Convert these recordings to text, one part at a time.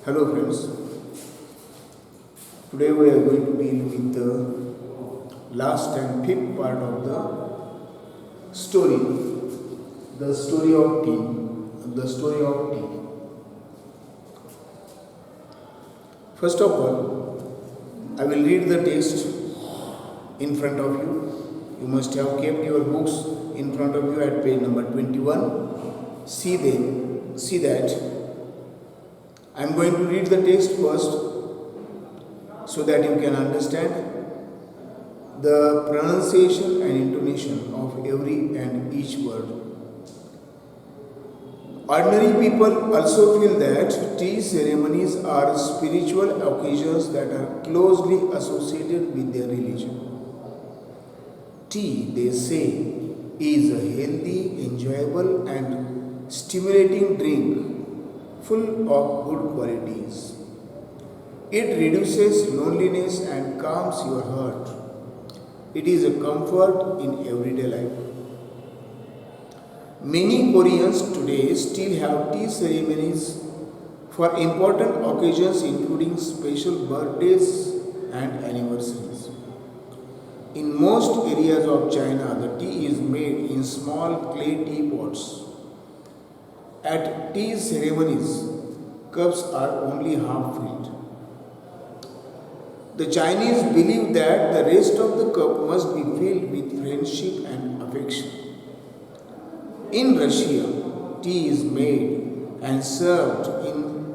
Hello friends, today we are going to deal with the last and fifth part of the story of tea, the story of tea. First of all, I will read the text in front of you. You must have kept your books in front of you at page number 21. See that I am going to read the text first so that you can understand the pronunciation and intonation of every and each word. Ordinary people also feel that tea ceremonies are spiritual occasions that are closely associated with their religion. Tea, they say, is a healthy, enjoyable, and stimulating drink full of good qualities. It reduces loneliness and calms your heart. It is a comfort in everyday life. Many Koreans today still have tea ceremonies for important occasions including special birthdays and anniversaries. In most areas of China, the tea is made in small clay teapots. At tea ceremonies, cups are only half filled. The Chinese believe that the rest of the cup must be filled with friendship and affection. In Russia, tea is made and served in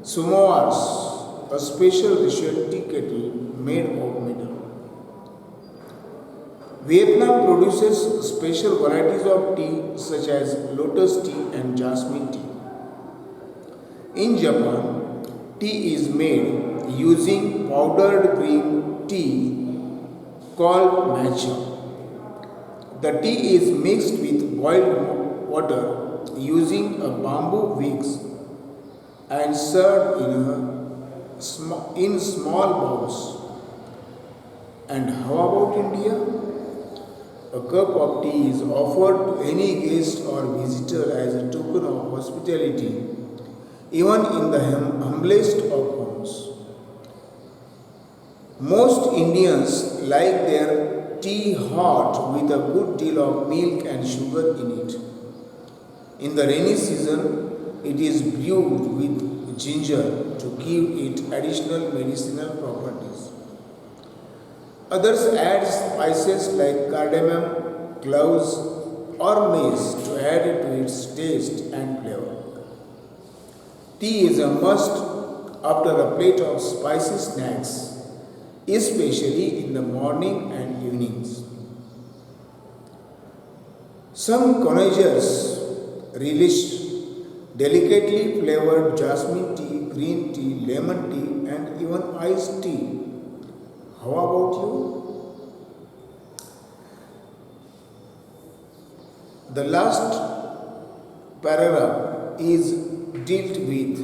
samovars, a special Russian tea kettle made of metal. Vietnam produces special varieties of tea such as lotus tea and jasmine tea. In Japan, tea is made using powdered green tea called matcha. The tea is mixed with boiled water using a bamboo wicks and served in small bowls. And how about India? A cup of tea is offered to any guest or visitor as a token of hospitality, even in the humblest of homes. Most Indians like their tea hot with a good deal of milk and sugar in it. In the rainy season, it is brewed with ginger to give it additional medicinal properties. Others add spices like cardamom, cloves, or mace to add to its taste and flavor. Tea is a must after a plate of spicy snacks, especially in the morning and evenings. Some connoisseurs relish delicately flavored jasmine tea, green tea, lemon tea, and even iced tea. How about you? The last paragraph is dealt with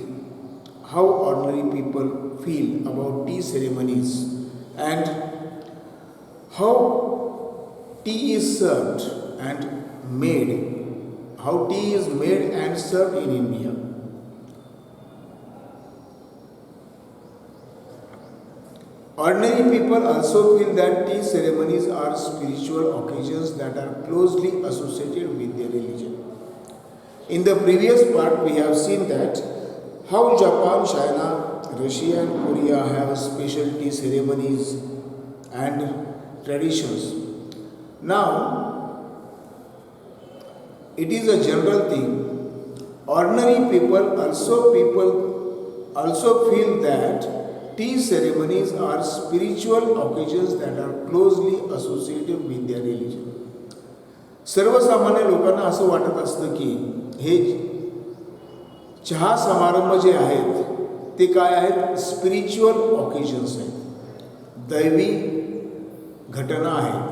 how ordinary people feel about tea ceremonies and how tea is served and made, how tea is made and served in India. Ordinary people also feel that tea ceremonies are spiritual occasions that are closely associated with their religion. In the previous part, we have seen that how Japan, China, Russia, and Korea have special tea ceremonies and traditions. Now, it is a general thing. Ordinary people also feel that tea ceremonies are spiritual occasions that are closely associated with their religion. सर्वसामान्य लोकांना असं वाटत असतं की हे चहा समारंभ जे आहेत ते काय आहेत? स्पिरिच्युअल ऑकेजन्स आहेत, दैवी घटना आहेत,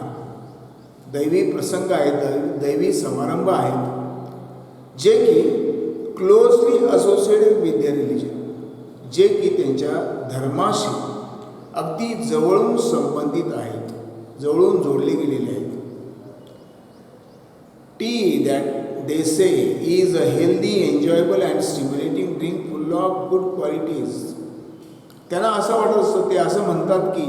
दैवी प्रसंग आहेत, दैवी समारंभ आहेत जे की closely associated with their religion, जे की त्यांच्या धर्माशी अगदी जवळून संबंधित आहेत, जवळून जोडले गेलेले आहेत. Tea, that they say, is a healthy, enjoyable and stimulating drink full full of good qualities. त्यांना असं वाटत असतं, ते असं म्हणतात की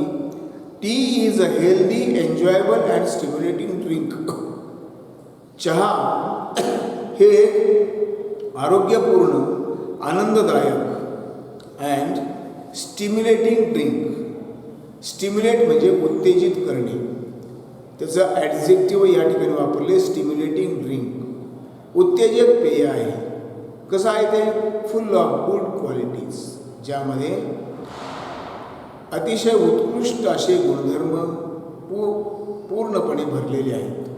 T is a healthy, enjoyable and stimulating drink. चहा हे एक आरोग्यपूर्ण, आनंददायक अँड स्टिम्युलेटिंग ड्रिंक. स्टिम्युलेट म्हणजे उत्तेजित करणे, त्याचं ॲडजेक्टिव्ह या ठिकाणी वापरले, स्टिम्युलेटिंग ड्रिंक. उत्तेजक पेय आहे. कसं आहे ते? फुल ऑफ गुड क्वालिटीज, ज्यामध्ये अतिशय उत्कृष्ट असे गुणधर्म पूर्णपणे भरलेले आहेत.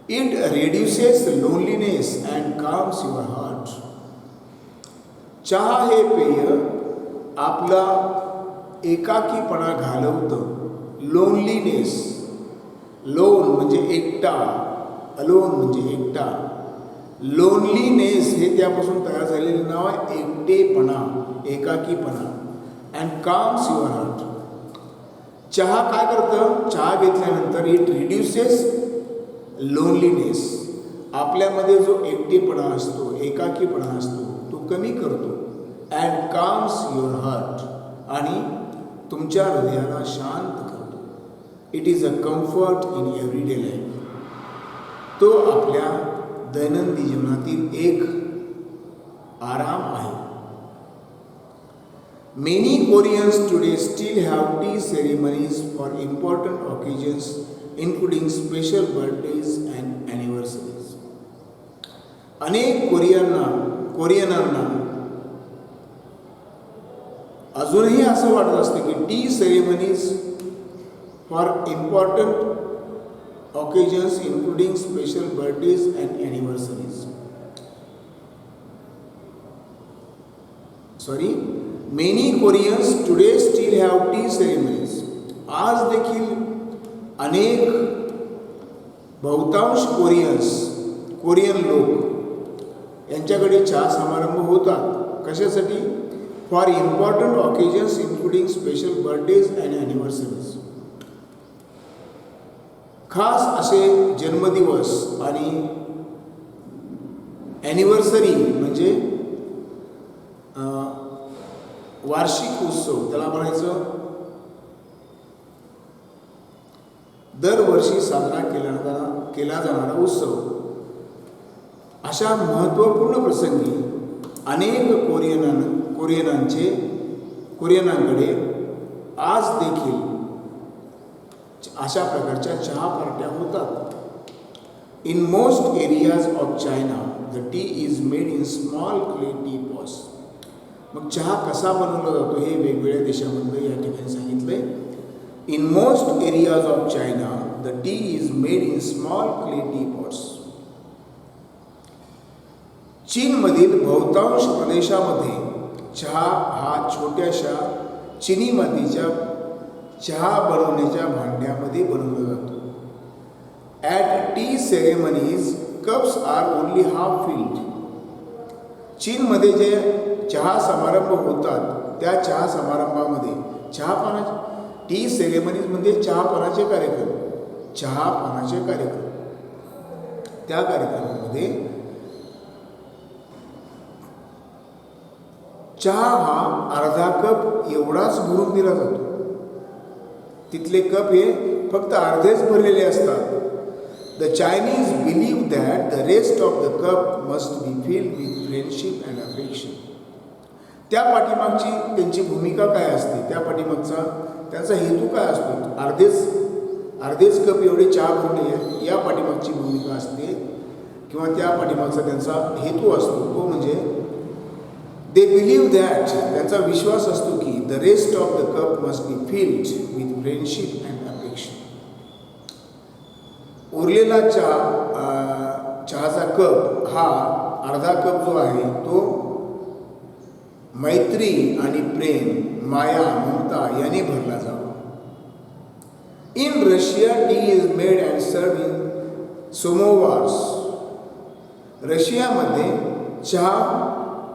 It reduces loneliness and calms your heart. चहा हे पेय आपला एकाकीपणा घालवतं. लोनलीनेस, लोन म्हणजे एकटा, अलोन म्हणजे एकटा. लोनलीनेस हे त्यापासून तयार झालेले नाव आहे, एकटेपणा, एकाकीपणा. And calms your heart. चहा काय करतं? चहा घेतल्यानंतर इट रिड्युसेस लोनलीनेस, आपल्यामध्ये जो एकटेपणा असतो, एकाकीपणा असतो, तो कमी करतो. अँड काम्स युअर हार्ट, आणि तुमच्या हृदयाला शांत करतो. It is a comfort in everyday life. तो आपल्या दैनंदिन जीवनातील एक आराम आहे. Many Koreans today still have tea ceremonies for important occasions, including special birthdays and anniversaries. अनेक कोरियनांना अजूनही असं वाटत असतं की T ceremonies for important occasions, including special birthdays and anniversaries. Many Koreans today still have tea ceremonies. आज देखील अनेक बहुतांश कोरियन लोक यांच्याकडे चहा समारंभ होतात. कशासाठी? For important occasions including special birthdays and anniversaries. खास असे जन्मदिवस आणि ॲनिव्हर्सरी म्हणजे वार्षिक उत्सव, त्याला म्हणायचं दरवर्षी साजरा केला जाणारा उत्सव. अशा महत्त्वपूर्ण प्रसंगी अनेक कोरियनांकडे आज देखील अशा प्रकारच्या चहा पार्ट्या होतात. In most areas of China the T is made in small clay T pots. मग चहा कसा बनवला जातो हे वेगवेगळ्या देशामध्ये या ठिकाणी सांगितलंय. In most areas of China the T is made in small clay T pots. चीनमधील बहुतांश प्रदेशामध्ये चहा हा छोट्याशा चिनी मातीच्या चहा बनवण्याच्या भांड्यामध्ये बनवला जातो. At tea ceremonies cups are only half filled. चीनमध्ये जे चहा समारंभ होतात त्या चहा समारंभामध्ये टी सेरेमनीजमध्ये चहापानाचे कार्यक्रम त्या कार्यक्रमामध्ये चहा हा अर्धा कप एवढाच भरून दिला जातो. तिथले कप हे फक्त अर्धेच भरलेले असतात. The Chinese believe that the rest of the cup must be filled with friendship and affection. त्या पाठीमागची त्यांची भूमिका काय असते, त्या पाठीमागचा त्यांचा हेतू काय असतो? अर्धेच कप एवढे चहा भरले आहे, या पाठीमागची भूमिका असते किंवा त्या पाठीमागचा त्यांचा हेतू असतो. तो म्हणजे दे बिलीव्ह दॅट, त्यांचा विश्वास असतो की the rest of the cup must be filled with friendship and affection. उरलेला चहाचा कप हा अर्धा कप जो आहे तो मैत्री आणि प्रेम, माया, ममता यांनी भरला जावा. In Russia tea is made and served in samovars. रशियामध्ये चहा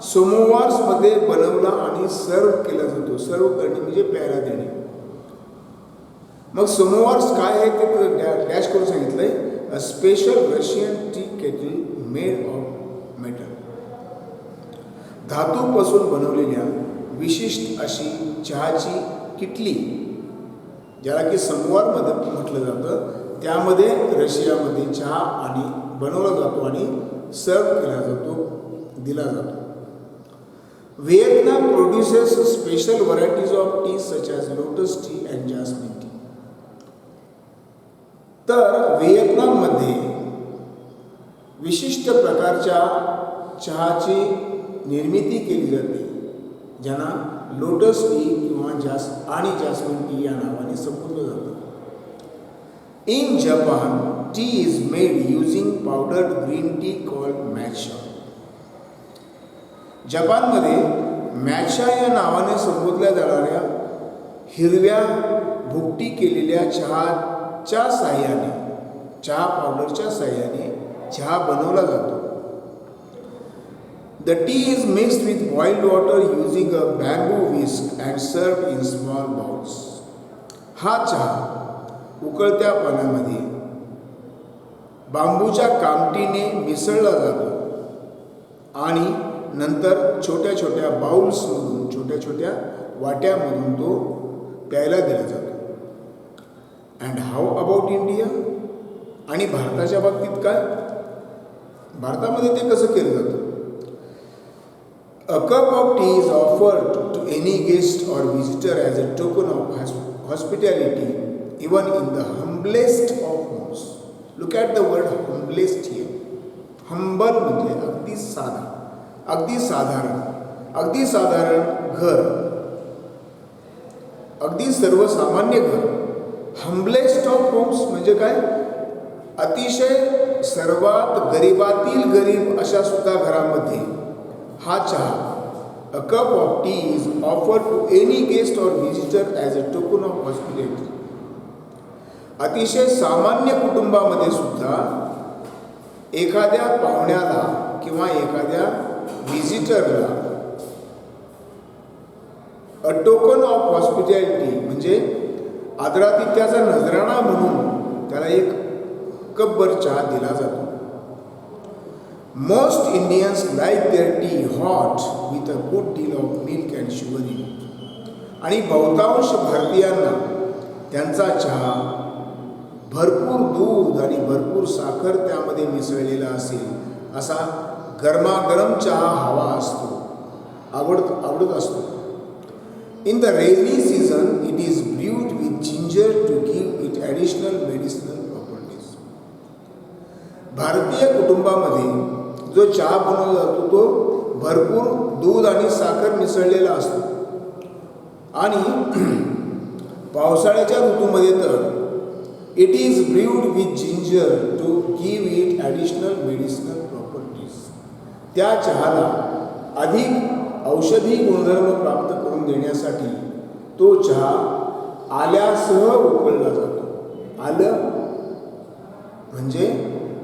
सोमोवार्समध्ये बनवला आणि सर्व केला जातो. सर्व करणे म्हणजे प्यायला देणे. मग सोमोवार्स काय आहे ते डॅश करून सांगितलंय. A special Russian T kettle made of metal. धातूपासून बनवलेल्या विशिष्ट अशी चहाची किटली, ज्याला की समोवारमध्ये म्हटलं जातं, त्यामध्ये रशियामध्ये चहा आणि बनवला जातो आणि सर्व केला जातो, दिला जातो. Vietnam produces special varieties of tea such as lotus tea and jasmine tea. तर व्हिएतनाममध्ये विशिष्ट प्रकारच्या चहाची निर्मिती केली जाते, ज्यांना लोटस टी किंवा जास्मिन टी या नावाने संबोधलं जातं. In Japan, tea is made using powdered green tea called matcha. जपानमध्ये मॅचा या नावाने संबोधल्या जाणाऱ्या हिरव्या भुकटी केलेल्या चहाच्या साह्याने, चहा पावडरच्या साह्याने चहा बनवला जातो. The tea is mixed with boiled water using a bamboo whisk and served in small bowls. हा चहा उकळत्या पाण्यामध्ये बांबूच्या कामटीने मिसळला जातो आणि नंतर छोट्या छोट्या बाउल्समधून, छोट्या छोट्या वाट्यामधून तो प्यायला दिला जातो. And how about India? आणि भारताच्या बाबतीत काय? भारतामध्ये ते कसं केलं जातं? A cup of tea is offered to any guest or visitor as a token of hospitality, even in the humblest of homes. Look at the word humblest here. Humble म्हणजे अगदी साधा, अगदी साधारण, अगदी साधारण घर, अगदी सर्वसामान्य घर. हम्बलेस्ट ऑफ होम्स म्हणजे काय? अतिशय सर्वात गरीबातील गरीब अशा सुद्धा घरामध्ये हा चहा, a cup of tea is offered to any guest or visitor as a token of hospitality. अतिशय सामान्य कुटुंबामध्ये सुद्धा एखाद्या पाहुण्याला किंवा एखाद्या व्हिजिटरला अ टोकन ऑफ हॉस्पिटॅलिटी म्हणजे आदरातिथ्याचा नजराणा म्हणून त्याला एक कपभर चहा दिला जातो. Most Indians like their tea hot with a good deal of milk and sugar in it. आणि बहुतांश भारतीयांना त्यांचा चहा भरपूर दूध आणि भरपूर साखर त्यामध्ये मिसळलेला असेल असा गरमागरम चहा हवा असतो, आवडत असतो. In the rainy season it is brewed with ginger to give it additional medicinal properties. भारतीय कुटुंबामध्ये जो चहा बनवला जातो तो भरपूर दूध आणि साखर मिसळलेला असतो आणि पावसाळ्याच्या ऋतूमध्ये तर it is brewed with ginger to give it additional medicinal properties. त्या चहाला अधिक औषधी गुणधर्म प्राप्त करून देण्यासाठी तो चहा आल्यासह उकळला जातो. आलं म्हणजे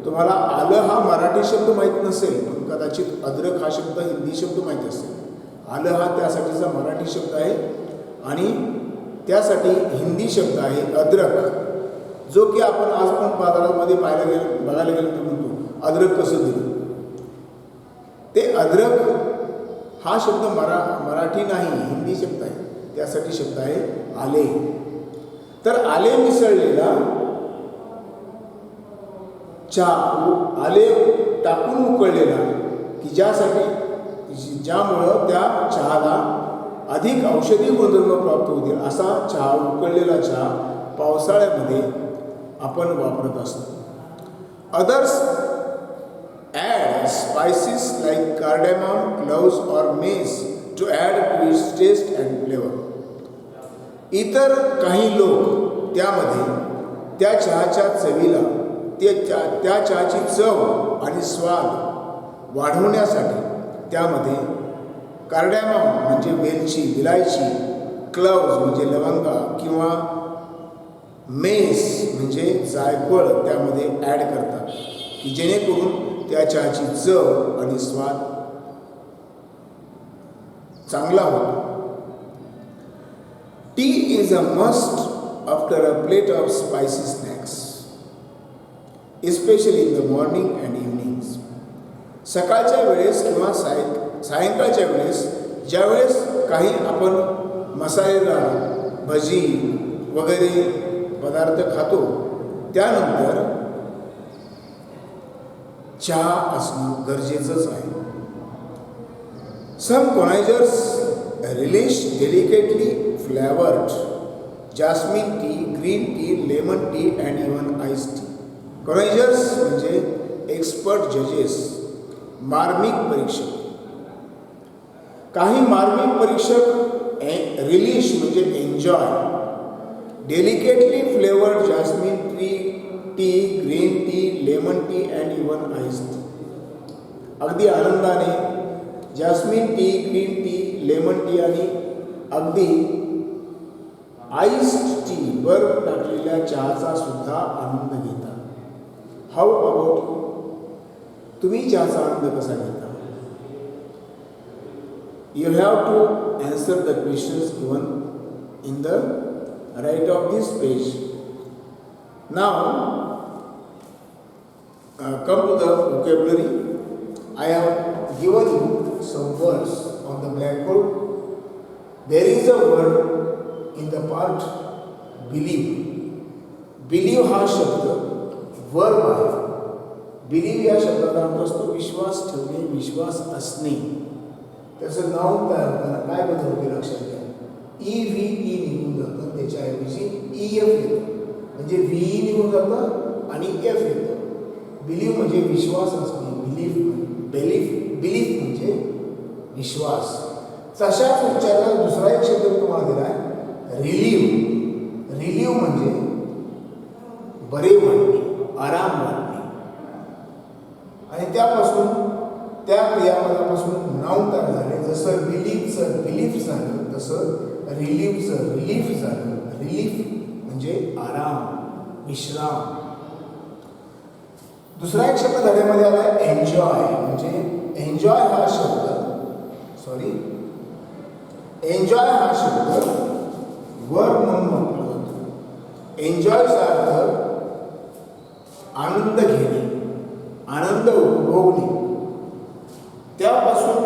तुम्हाला आलं हा मराठी शब्द माहीत नसेल, पण कदाचित अद्रक हा शब्द हिंदी शब्द माहीत असेल. आलं हा त्यासाठीचा मराठी शब्द आहे आणि त्यासाठी हिंदी शब्द आहे अद्रक, जो की आपण आज पण बाजारामध्ये बघायला गेलं तर म्हणतो अद्रक कसं दिलं. ते अद्रक हा शब्द मराठी नाही, हिंदी शब्द आहे, त्यासाठी शब्द आहे आले. तर आले मिसळलेला चहा, आले टाकून उकळलेला की ज्यामुळं त्या चहाला अधिक औषधी गुणधर्म प्राप्त होतील असा चहा, उकळलेला चहा पावसाळ्यामध्ये आपण वापरत असतो. Others add spices like cardamom, cloves और mace to add to its taste and flavour. इतर काही लोक त्यामध्ये त्या चहाच्या चवीला, त्या चहाची चव आणि स्वाद वाढवण्यासाठी त्यामध्ये कार्डेमम म्हणजे वेलची, विलायची, क्लोव्स म्हणजे लवंगा किंवा मेस म्हणजे जायफळ त्यामध्ये ॲड करतात की जेणेकरून त्या चहाची चव आणि स्वाद चांगला होतो. Tea is a must after a plate of spicy snacks, especially in the morning and evenings. सकाळच्या वेळेस किंवा सायंकाळच्या वेळेस ज्यावेळेस काही आपण मसालेदार भजी वगैरे पदार्थ खातो त्यानंतर चहा असणं गरजेचंच आहे. Some connoisseurs relish delicately flavoured jasmine tea, green tea, lemon tea and even ice tea. Connoisseurs म्हणजे एक्सपर्ट जजेस, मार्मिक परीक्षक. काही मार्मिक परीक्षक रिलीज म्हणजे enjoy delicately flavoured jasmine tea, green tea, lemon tea and even ice T. अगदी आनंदाने jasmine tea, green tea, lemon T आणि अगदी आईस्ड टी, बर्फ टाकलेल्या चहाचा सुद्धा आनंद घेतात. हाऊ अबाउट तुम्ही चहाचा आनंद कसा घेता? You have to answer the questions given in the right of this page. Now, come to the vocabulary. I have given you some words on the blackboard. There is a word in the part believe. Believe हा शब्द verb आहे. Believe या शब्दाचा अर्थ असतो विश्वास ठेवणे, विश्वास असणे. त्याचं नाव तयार होताना काय बदल होते लक्षात घ्या. ई निघून जातं, त्याच्याऐवजी EF येतं, म्हणजे VE निघून जातं आणि F येतं. बिलीव्ह म्हणजे विश्वास असणे, बिलीफ म्हणजे विश्वास. तशाच उच्चाराला दुसरा एक शब्द तुम्हाला दिला आहे रिलीव्ह म्हणजे बरे वाटणे, आराम वाटणे. आणि त्यापासून त्या क्रियापदापासून नाउन तयार झाले. जसं बिलीफचं बिलीफ झालं तसं रिलीफचं रिलीफ झालं. रिलीफ म्हणजे आराम, विश्राम. दुसरा एक शब्द धड्यामध्ये आला आहे एन्जॉय. म्हणजे एन्जॉय हा शब्द वर्ब म्हणून वापरला जातो. एन्जॉयचा अर्थ आनंद घेणे, आनंद उपभोगणे. त्यापासून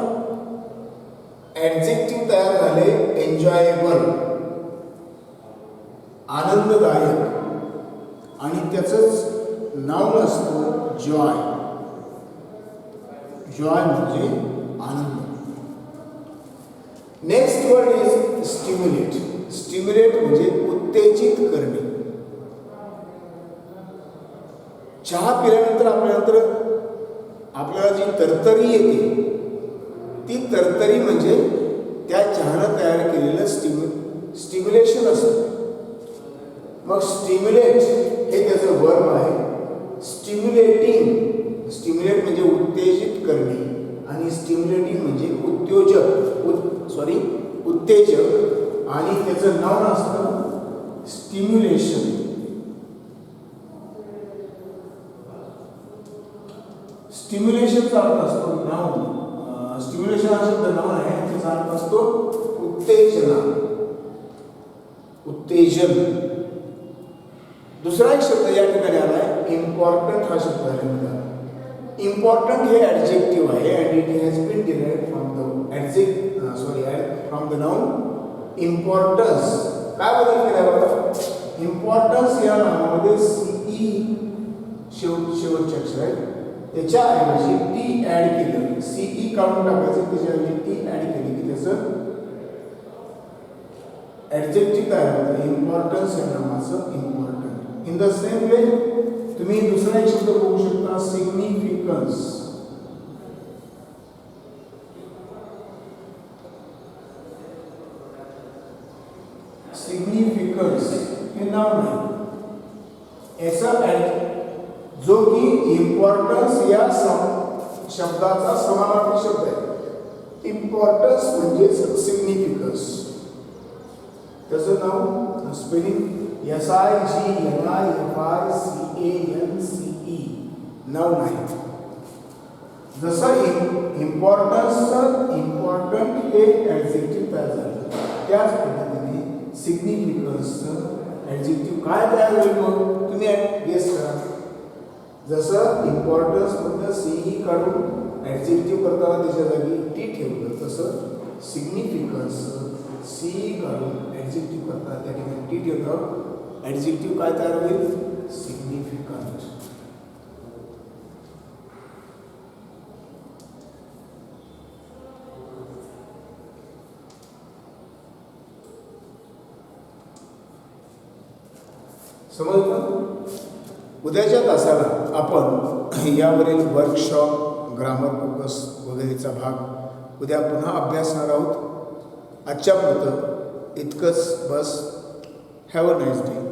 ॲडजेक्टिव्ह तयार झाले एन्जॉयबल, आनंददायक. आणि त्याचंच नाव असतं जॉय. जॉय म्हणजे आनंद. Next word is stimulate. Stimulate म्हणजे उत्तेजित करणे. चहा पिल्यानंतर आपल्याला जी तरतरी येते ती तरतरी म्हणजे त्या चहानं तयार केलेलं स्टिम्युलेशन असतं. मग स्टिम्युलेट हे त्याचं वर्ब आहे. स्टिम्युलेट म्हणजे उत्तेजित करणे आणि स्टिम्युलेटिंग म्हणजे उत्तेजक आणि त्याचं नाव असतं स्टिम्युलेशन. स्टिम्युलेशनचा अर्थ असतो नाउन. स्टिम्युलेशन हा शब्द नाउन आहे, त्याचा अर्थ असतो उत्तेजना, उत्तेजन. दुसरा एक शब्द या ठिकाणी आला आहे इम्पॉर्टंट. हा शब्द आहे इम्पॉर्टंट हे ॲडजेक्टिव्ह आहे and it has been derived from the noun importance. काय बदल केला बघा. इम्पॉर्टन्स या नावामध्ये CE शेवटचे अक्षर आहे, त्याच्याऐवजी टी ॲड केलं. CE काढून टाकायचं, त्याच्याऐवजी टी ॲड केली की त्याचं ॲडजेक्टिव्ह तयार होतं. इम्पॉर्टन्स या नावाचं important. In the same way तुम्ही दुसरा एक शब्द बघू शकता सिग्निफिकन्स. सिग्निफिकन्स हे नाव नाही, याचा जो की इम्पॉर्टन्स या शब्दाचा समानार्थी शब्द आहे. इम्पॉर्टन्स म्हणजे सिग्निफिकन्स. त्याचं नाव स्पेलिंग SIGNIFICANCE नाव नाही. जसं इम्पॉर्टन्सचं इम्पॉर्टंट हे ॲडजेक्टिव्ह तयार झालं, त्याच पद्धतीने सिग्निफिकन्सचं ॲडजेक्टिव्ह काय तयार होईल मग तुम्ही गेस करा. जसं इम्पॉर्टन्समधलं CE काढून ॲडजेक्टिव्ह करताना त्याच्या जागी टी ठेवलं, तसं सिग्निफिकन्स सी घालून ॲडजेक्टिव्ह करताना त्या ठिकाणी टी ठेवलं, ॲडजेक्टिव्ह काय तयार होईल? सिग्निफिकंट. समजलं? उद्याच्या तासाला आपण यावरील वर्कशॉप, ग्रामर फोकस वगैरेचा भाग उद्या पुन्हा अभ्यासणार आहोत. आजच्या पुरतं इतकंच बस. Have a nice day.